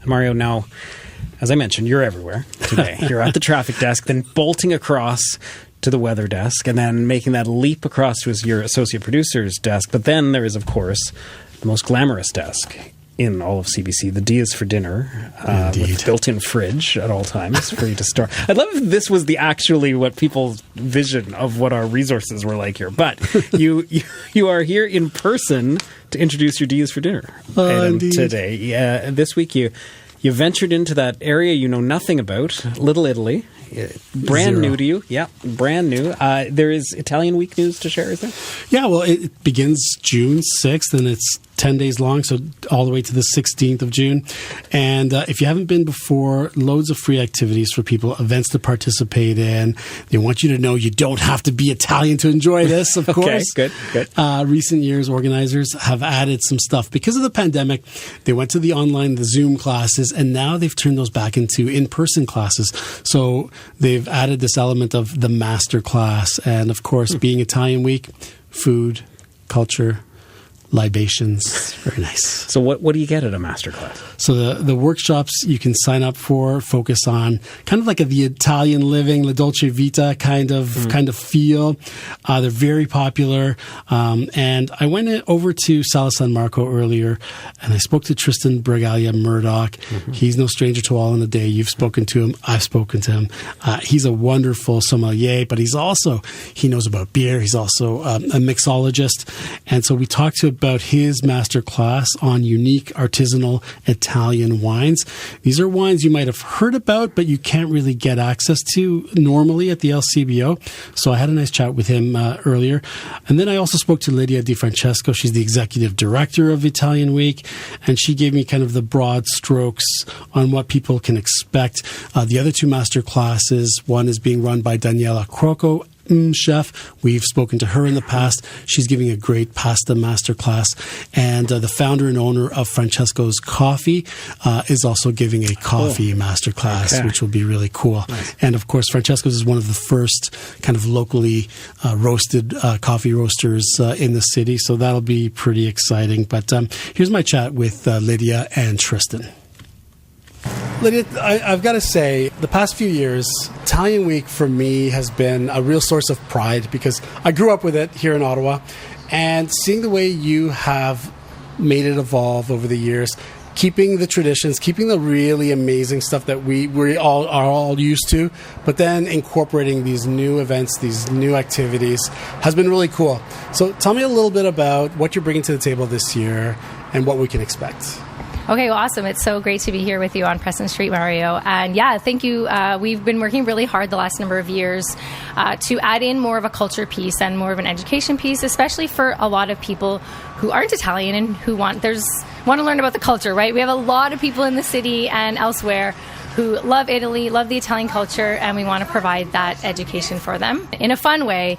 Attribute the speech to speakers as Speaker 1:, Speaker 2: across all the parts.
Speaker 1: Mario, now, as I mentioned, you're everywhere today. You're at the traffic desk, then bolting across to the weather desk, and then making that leap across to your associate producer's desk. But then there is, of course, the most glamorous desk in all of CBC, the D is for dinner, with built-in fridge at all times for you to store. I'd love if this was what people's vision of what our resources were like here. But you are here in person to introduce your D is for dinner item today. Yeah, this week you ventured into that area you know nothing about, Little Italy. Brand new to you. Yeah, brand new. There is Italian Week news to share, is there?
Speaker 2: Yeah, well, it begins June 6th, and it's 10 days long, so all the way to the 16th of June. And if you haven't been before, loads of free activities for people, events to participate in. They want you to know you don't have to be Italian to enjoy this, of course.
Speaker 1: Okay, good.
Speaker 2: Recent years, organizers have added some stuff. Because of the pandemic, they went to the Zoom classes, and now they've turned those back into in-person classes. So they've added this element of the master class. And, of course, being Italian Week, food, culture, libations. Very nice.
Speaker 1: So what do you get at a masterclass?
Speaker 2: So the workshops you can sign up for focus on kind of like the Italian living, La Dolce Vita kind of feel. They're very popular. And I went over to Sala San Marco earlier, and I spoke to Tristan Bragalia Murdoch. Mm-hmm. He's no stranger to All in a Day. You've spoken to him. I've spoken to him. He's a wonderful sommelier, but he knows about beer. He's also a mixologist. And so we talked about his master class on unique artisanal Italian wines. These are wines you might have heard about, but you can't really get access to normally at the LCBO. So I had a nice chat with him earlier. And then I also spoke to Lydia Di Francesco. She's the executive director of Italian Week, and she gave me kind of the broad strokes on what people can expect. The other two master classes, one is being run by Daniela Crocco, chef. We've spoken to her in the past. She's giving a great pasta masterclass. And the founder and owner of Francesco's Coffee is also giving a coffee masterclass, which will be really cool. Nice. And of course, Francesco's is one of the first kind of locally roasted coffee roasters in the city. So that'll be pretty exciting. But here's my chat with Lydia and Tristan. Lydia, I've got to say, the past few years, Italian Week for me has been a real source of pride because I grew up with it here in Ottawa, and seeing the way you have made it evolve over the years, keeping the traditions, keeping the really amazing stuff that we all used to, but then incorporating these new events, these new activities, has been really cool. So tell me a little bit about what you're bringing to the table this year and what we can expect.
Speaker 3: Okay, well, awesome. It's so great to be here with you on Preston Street, Mario. And yeah, thank you. We've been working really hard the last number of years to add in more of a culture piece and more of an education piece, especially for a lot of people who aren't Italian and who want to learn about the culture, right? We have a lot of people in the city and elsewhere who love Italy, love the Italian culture, and we want to provide that education for them in a fun way.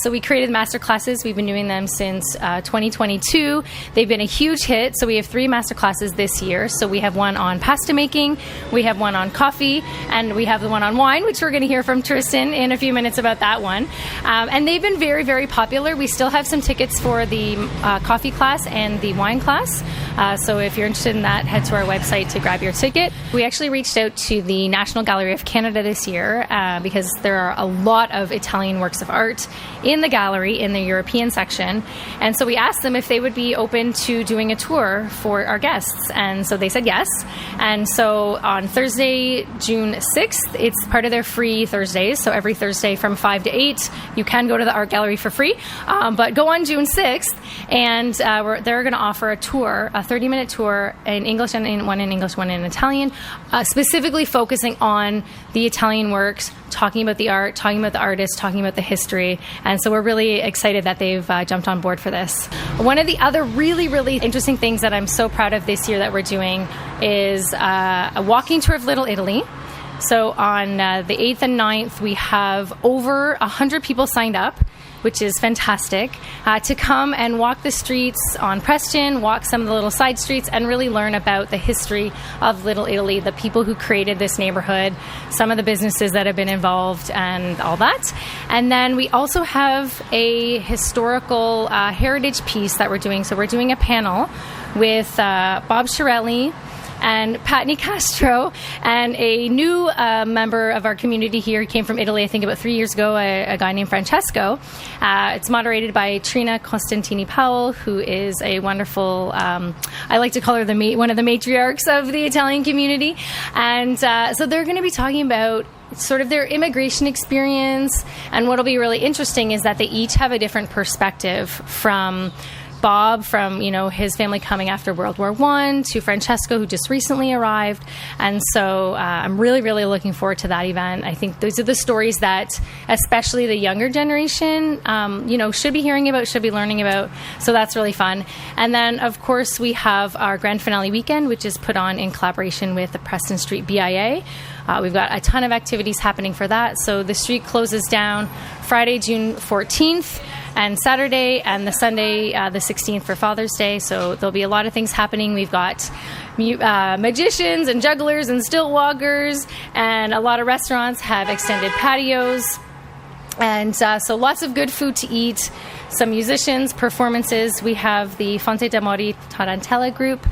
Speaker 3: So we created master classes. We've been doing them since 2022. They've been a huge hit. So we have 3 master classes this year. So we have one on pasta making, we have one on coffee, and we have the one on wine, which we're going to hear from Tristan in a few minutes about that one. And they've been very, very popular. We still have some tickets for the coffee class and the wine class. So if you're interested in that, head to our website to grab your ticket. We actually reached out to the National Gallery of Canada this year because there are a lot of Italian works of art in the gallery in the European section. And so we asked them if they would be open to doing a tour for our guests. And so they said yes. And so on Thursday, June 6th, it's part of their free Thursdays. So every Thursday from 5 to 8, you can go to the art gallery for free. But go on June 6th, and they're going to offer a tour, a 30-minute tour in English, and one in English, one in Italian, specifically focusing on the Italian works, talking about the art, talking about the artists, talking about the history. And so we're really excited that they've jumped on board for this. One of the other really, really interesting things that I'm so proud of this year that we're doing is a walking tour of Little Italy. So on the 8th and 9th, we have over 100 people signed up, which is fantastic, to come and walk the streets on Preston, walk some of the little side streets, and really learn about the history of Little Italy, the people who created this neighborhood, some of the businesses that have been involved, and all that. And then we also have a historical heritage piece that we're doing. So we're doing a panel with Bob Shirelli, and Pat Nicastro, and a new member of our community here. He came from Italy, I think about 3 years ago, a guy named Francesco. It's moderated by Trina Costantini Powell, who is a wonderful, I like to call her one of the matriarchs of the Italian community. And so they're going to be talking about sort of their immigration experience. And what'll be really interesting is that they each have a different perspective, from Bob, from his family coming after World War I, to Francesco, who just recently arrived. And so I'm really, really looking forward to that event. I think those are the stories that especially the younger generation should be hearing about, should be learning about. So that's really fun. And then, of course, we have our grand finale weekend, which is put on in collaboration with the Preston Street BIA. We've got a ton of activities happening for that. So the street closes down Friday, June 14th, and Saturday, and the Sunday, the 16th for Father's Day. So there'll be a lot of things happening. We've got magicians and jugglers and stilt walkers, and a lot of restaurants have extended patios. And so lots of good food to eat, some musicians, performances. We have the Fonte d'Amori Tarantella group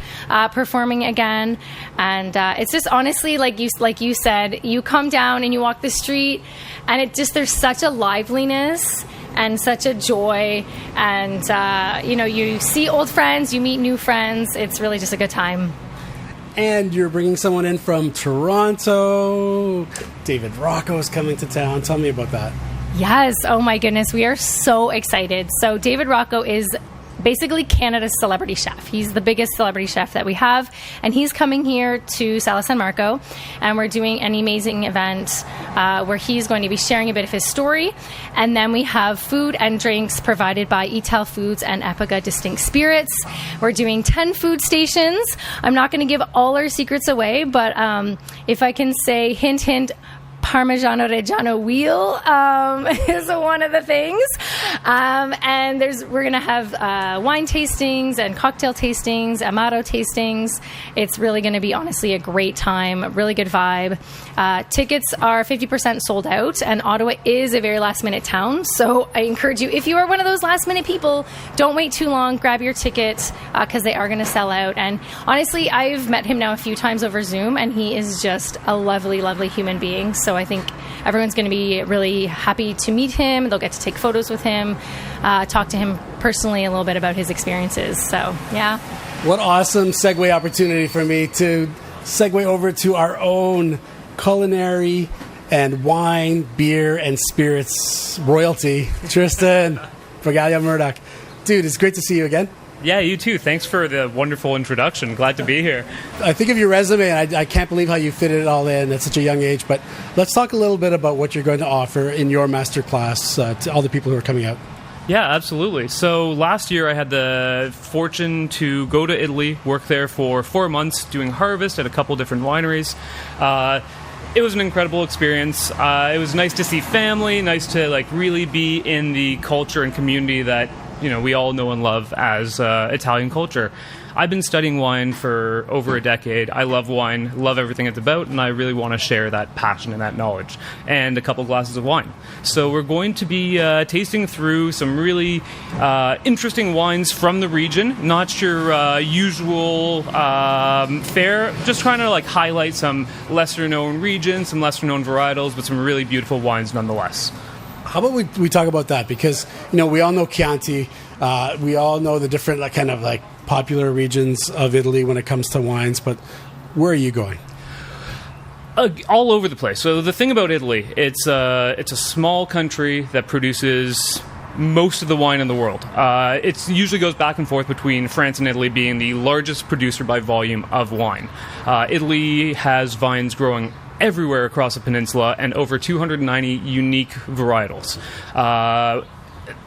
Speaker 3: performing again. And it's just honestly, like you said, you come down and you walk the street, and there's such a liveliness and such a joy. And, you see old friends, you meet new friends. It's really just a good time.
Speaker 2: And you're bringing someone in from Toronto. David Rocco is coming to town. Tell me about that.
Speaker 3: Yes. Oh, my goodness. We are so excited. So David Rocco is basically Canada's celebrity chef. He's the biggest celebrity chef that we have. And he's coming here to Sala San Marco. And we're doing an amazing event where he's going to be sharing a bit of his story. And then we have food and drinks provided by Ital Foods and Epica Distinct Spirits. We're doing 10 food stations. I'm not going to give all our secrets away, but if I can say, hint, hint, Parmigiano Reggiano wheel is one of the things. And we're going to have wine tastings and cocktail tastings, Amaro tastings. It's really going to be, honestly, a great time, a really good vibe. Tickets are 50% sold out, and Ottawa is a very last-minute town. So I encourage you, if you are one of those last-minute people, don't wait too long. Grab your ticket because they are going to sell out. And honestly, I've met him now a few times over Zoom, and he is just a lovely, lovely human being. So I think everyone's going to be really happy to meet him. They'll get to take photos with him, talk to him personally a little bit about his experiences. So, yeah.
Speaker 2: What awesome segue opportunity for me to segue over to our own culinary and wine, beer, and spirits royalty, Tristan Bragalia Murdoch. Dude, it's great to see you again.
Speaker 4: Yeah, you too. Thanks for the wonderful introduction. Glad to be here.
Speaker 2: I think of your resume, and I can't believe how you fit it all in at such a young age. But let's talk a little bit about what you're going to offer in your masterclass to all the people who are coming out.
Speaker 4: Yeah, absolutely. So last year I had the fortune to go to Italy, work there for 4 months doing harvest at a couple different wineries. It was an incredible experience. It was nice to see family, nice to really be in the culture and community that we all know and love as Italian culture. I've been studying wine for over a decade. I love wine, love everything it's about, and I really want to share that passion and that knowledge and a couple glasses of wine. So we're going to be tasting through some really interesting wines from the region, not your usual fare, just trying to highlight some lesser known regions, some lesser known varietals, but some really beautiful wines nonetheless.
Speaker 2: How about we talk about that? Because, we all know Chianti. We all know the different popular regions of Italy when it comes to wines. But where are you going?
Speaker 4: All over the place. So the thing about Italy, it's a small country that produces most of the wine in the world. It usually goes back and forth between France and Italy being the largest producer by volume of wine. Italy has vines growing everywhere across the peninsula and over 290 unique varietals.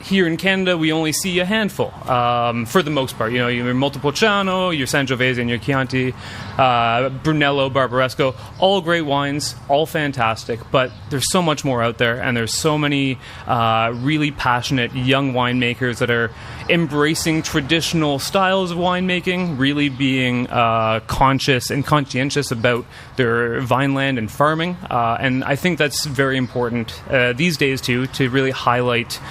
Speaker 4: Here in Canada, we only see a handful, for the most part. Your Montepulciano, your Sangiovese, and your Chianti, Brunello, Barbaresco, all great wines, all fantastic, but there's so much more out there, and there's so many really passionate young winemakers that are embracing traditional styles of winemaking, really being conscious and conscientious about their vineland and farming, and I think that's very important these days, too, to really highlight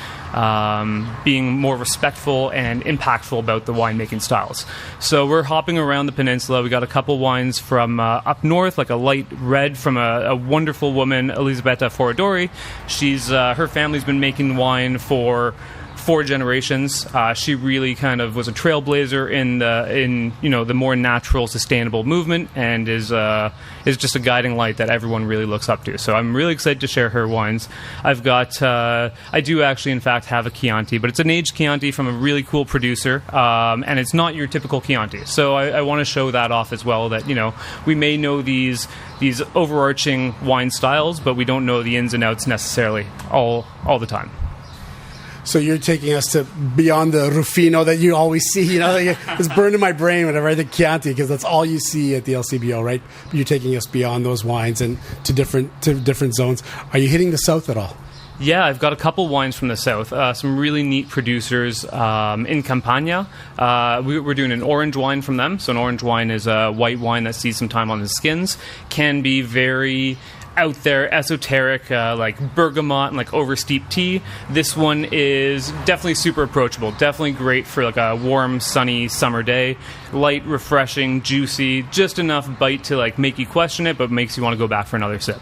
Speaker 4: being more respectful and impactful about the winemaking styles. So we're hopping around the peninsula. We got a couple wines from up north, like a light red from a wonderful woman, Elisabetta Foradori. She's her family's been making wine for 4 generations. She really kind of was a trailblazer in the more natural, sustainable movement, and is just a guiding light that everyone really looks up to. So I'm really excited to share her wines. I've got I do actually in fact have a Chianti, but it's an aged Chianti from a really cool producer, and it's not your typical Chianti. So I want to show that off as well. That we may know these overarching wine styles, but we don't know the ins and outs necessarily all the time.
Speaker 2: So you're taking us to beyond the Rufino that you always see. It's burned in my brain whenever I think Chianti, because that's all you see at the LCBO, right? But you're taking us beyond those wines and to different zones. Are you hitting the south at all?
Speaker 4: Yeah, I've got a couple wines from the south. Some really neat producers in Campania. We're doing an orange wine from them. So an orange wine is a white wine that sees some time on the skins. Can be very out there, esoteric, like bergamot and like over steep tea. This one is definitely super approachable. Definitely great for like a warm, sunny summer day. Light, refreshing, juicy, just enough bite to like make you question it, but makes you want to go back for another sip.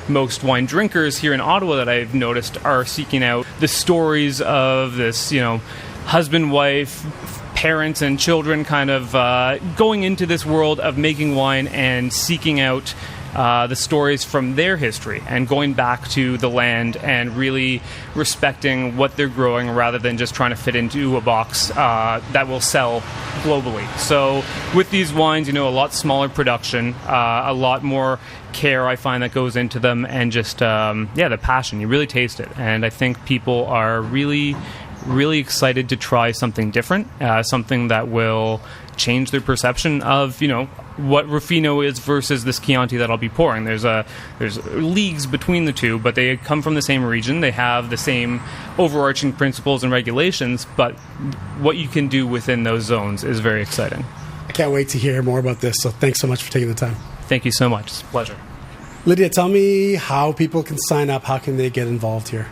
Speaker 4: Most wine drinkers here in Ottawa that I've noticed are seeking out the stories of this, husband, wife, parents and children kind of going into this world of making wine and seeking out the stories from their history and going back to the land and really respecting what they're growing rather than just trying to fit into a box that will sell globally. So with these wines, a lot smaller production, a lot more care I find that goes into them, and just the passion. You really taste it, and I think people are really excited to try something different, something that will change their perception of what Rufino is versus this Chianti that I'll be pouring. There's leagues between the two, but they come from the same region. They have the same overarching principles and regulations, but what you can do within those zones is very exciting.
Speaker 2: I can't wait to hear more about this, so thanks so much for taking the time.
Speaker 4: Thank you so much. It's a pleasure.
Speaker 2: Lydia, tell me how people can sign up. How can they get involved here?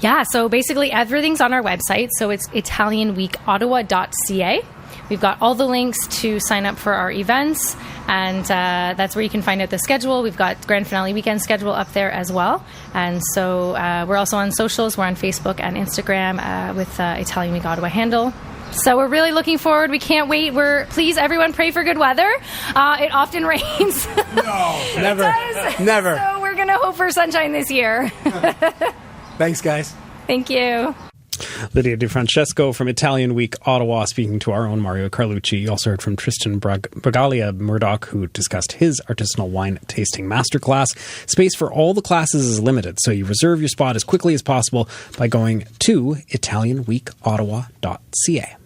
Speaker 3: Yeah, so basically everything's on our website. So it's ItalianWeekOttawa.ca. We've got all the links to sign up for our events, and that's where you can find out the schedule. We've got Grand Finale weekend schedule up there as well. And so we're also on socials. We're on Facebook and Instagram with Italian Week Ottawa handle. So we're really looking forward. We can't wait. Please, everyone, pray for good weather. It often rains.
Speaker 2: No, never.
Speaker 3: It does.
Speaker 2: Never.
Speaker 3: So we're going to hope for sunshine this year.
Speaker 2: Thanks, guys.
Speaker 3: Thank you.
Speaker 1: Lydia DeFrancesco from Italian Week Ottawa speaking to our own Mario Carlucci. You also heard from Tristan Bragalia Murdoch, who discussed his artisanal wine tasting masterclass. Space for all the classes is limited, so you reserve your spot as quickly as possible by going to ItalianWeekOttawa.ca.